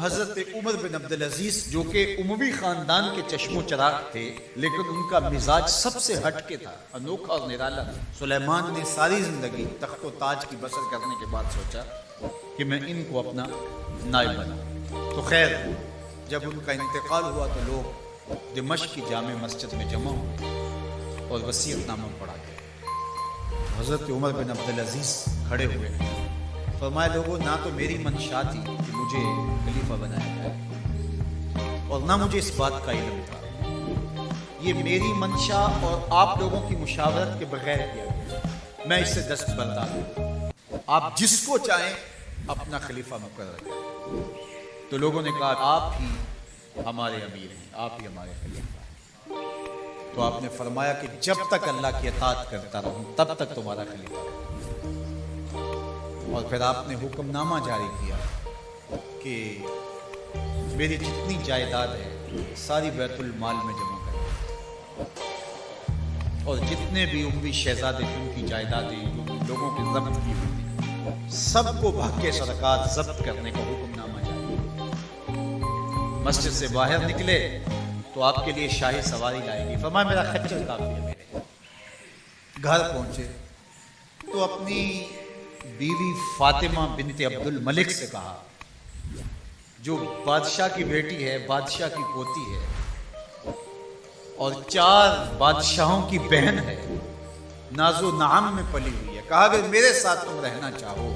حضرت عمر بن عبدالعزیز جو کہ اموی خاندان کے چشم و چراغ تھے، لیکن ان کا مزاج سب سے ہٹ کے تھا، انوکھا اور نرالا تھا۔ سلیمان نے ساری زندگی تخت و تاج کی بسر کرنے کے بعد سوچا کہ میں ان کو اپنا نائب بناؤں۔ تو خیر، جب ان کا انتقال ہوا تو لوگ دمشق کی جامع مسجد میں جمع ہوئے اور وصیت نامہ پڑھا گیا۔ حضرت عمر بن عبدالعزیز کھڑے ہوئے، فرمایا لوگوں، نہ تو میری منشا تھی کہ مجھے خلیفہ بنایا جائے اور نہ مجھے اس بات کا علم تھا، یہ میری منشا اور آپ لوگوں کی مشاورت کے بغیر کیا گیا، میں اس سے دستبردار ہوں، آپ جس کو چاہیں اپنا خلیفہ مقرر کریں۔ تو لوگوں نے کہا آپ ہی ہمارے امیر ہیں، آپ ہی ہمارے خلیفہ ہیں۔ تو آپ نے فرمایا کہ جب تک اللہ کی اطاعت کرتا رہوں تب تک تمہارا خلیفہ ہے۔ اور پھر آپ نے حکم نامہ جاری کیا کہ میری جتنی جائیداد ہے ساری بیت المال میں جمع کریں، اور جتنے بھی اموی شہزادے ان کی جائیدادیں جو لوگوں کے ضبط کی ہوئی تھی سب کو بھاگ سرکار ضبط کرنے کا حکم نامہ جاری۔ مسجد سے باہر نکلے تو آپ کے لیے شاہی سواری لائے گی، فرمایا میرا خچر کافی ہے میرے۔ گھر پہنچے تو اپنی بیوی فاطمہ بنت عبد الملک سے کہا، جو بادشاہ کی بیٹی ہے، بادشاہ کی پوتی ہے اور 4 بادشاہوں کی بہن ہے، ناز و نعم میں پلی ہوئی ہے، کہا اگر میرے ساتھ تم رہنا چاہو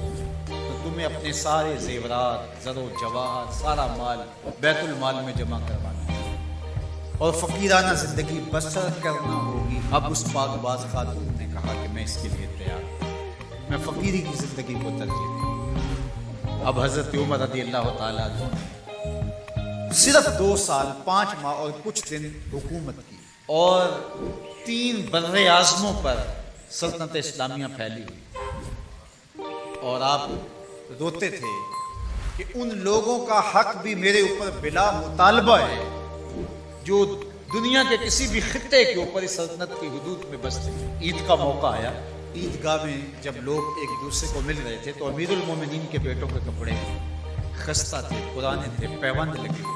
تو تمہیں اپنے سارے زیورات، زر و جواہر، سارا مال بیت المال میں جمع کروانا ہے اور فقیرانہ زندگی بسر کرنا ہوگی۔ اب اس پاک باز خاتون نے کہا کہ میں اس کے لیے تیار ہوں، میں فقیری کی زندگی کو ترجیح دوں۔ اب حضرت عمر رضی اللہ تعالیٰ عنہ نے صرف 2 سال 5 ماہ اور کچھ دن حکومت کی اور 3 بر اعظموں پر سلطنت اسلامیہ پھیلی ہوئی، اور آپ روتے تھے کہ ان لوگوں کا حق بھی میرے اوپر بلا مطالبہ ہے جو دنیا کے کسی بھی خطے کے اوپر اس سلطنت کی حدود میں بستے ہیں۔ عید کا موقع آیا، عیدگاہ میں جب لوگ ایک دوسرے کو مل رہے تھے تو امیر المومنین کے بیٹوں کے کپڑے خستہ تھے، پرانے تھے، پیوند لگے ہوئے۔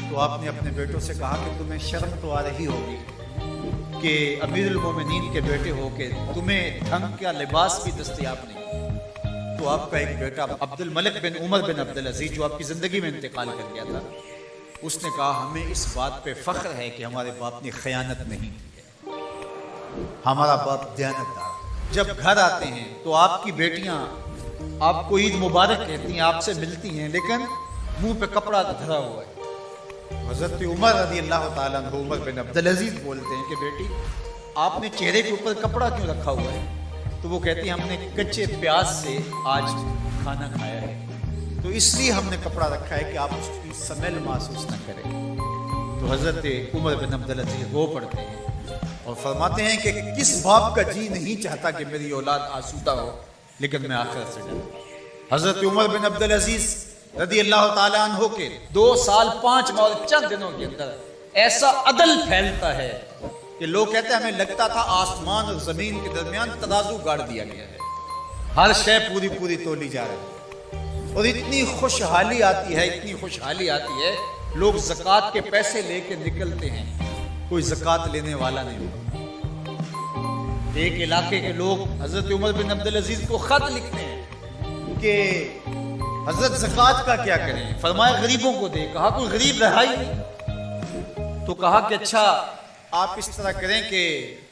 تو آپ نے اپنے بیٹوں سے کہا کہ تمہیں شرم تو آ رہی ہوگی کہ امیر المومنین کے بیٹے ہو کے تمہیں ڈھنگ کا لباس بھی دستیاب نہیں۔ تو آپ کا ایک بیٹا عبد الملک بن عمر بن عبدالعزیز جو آپ کی زندگی میں انتقال کر گیا تھا، اس نے کہا ہمیں اس بات پہ فخر ہے کہ ہمارے باپ نے خیانت نہیں کی ہے، ہمارا باپ دیانتدار۔ جب گھر آتے ہیں تو آپ کی بیٹیاں آپ کو عید مبارک کہتی ہیں، آپ سے ملتی ہیں، لیکن منہ پہ کپڑا دھرا ہوا ہے۔ حضرت عمر رضی اللہ تعالیٰ عنہ عمر بن عبدالعزیز بولتے ہیں کہ بیٹی آپ نے چہرے کے اوپر کپڑا کیوں رکھا ہوا ہے؟ تو وہ کہتی ہیں ہم نے کچے پیاز سے آج کھانا کھایا ہے، تو اس لیے ہم نے کپڑا رکھا ہے کہ آپ اس کی سمیل محسوس نہ کریں۔ تو حضرت عمر بن عبدالعزیز رو پڑتے ہیں اور فرماتے ہیں کہ کس باپ کا جی نہیں چاہتا کہ میری اولاد آسودہ ہو، لیکن میں آخرت سے ڈرتا۔ حضرت عمر بن عبدالعزیز رضی اللہ تعالیٰ عنہ کے 2 سال 5 ماہ اور چند دنوں کے اندر ایسا عدل پھیلتا ہے کہ لوگ کہتے ہیں ہمیں لگتا تھا آسمان اور زمین کے درمیان ترازو گاڑ دیا گیا ہے، ہر شے پوری تولی جا رہی ہے، اور اتنی خوشحالی آتی ہے، اتنی خوشحالی آتی ہے، لوگ زکوٰۃ کے پیسے لے کے نکلتے ہیں، کوئی زکوٰۃ لینے والا نہیں ہوتا۔ ایک علاقے کے لوگ حضرت عمر بن عبدالعزیز کو خط لکھتے ہیں کہ حضرت زکوٰۃ کا کیا کریں؟ فرمایا غریبوں کو دے۔ کہا کوئی غریب رہا ہی نہیں، تو کہا کہ اچھا آپ اس طرح کریں کہ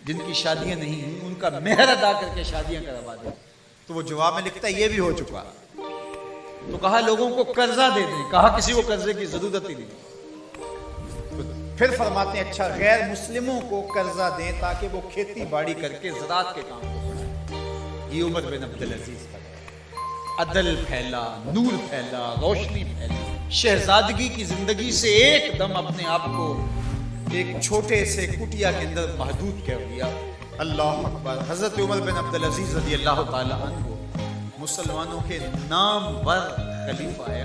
جن کی شادیاں نہیں ہیں ان کا مہر ادا کر کے شادیاں کروا دیں۔ تو وہ جواب میں لکھتا ہے یہ بھی ہو چکا۔ تو کہا لوگوں کو قرضہ دے دیں۔ کہا کسی کو قرضے کی ضرورت ہی نہیں۔ پھر فرماتے ہیں اچھا غیر مسلموں کو قرضہ دیں تاکہ وہ کھیتی باڑی کر کے زراعت کے کام کو بڑھائیں۔ یہ عمر بن عبدالعزیز کا عدل پھیلا، نور پھیلا، روشنی پھیلی، شہزادگی کی زندگی سے ایک دم اپنے آپ کو ایک چھوٹے سے کٹیا کے اندر محدود کر دیا۔ اللہ اکبر۔ حضرت عمر بن عبدالعزیز رضی اللہ تعالی عنہ مسلمانوں کے نامور خلیفہ ہے۔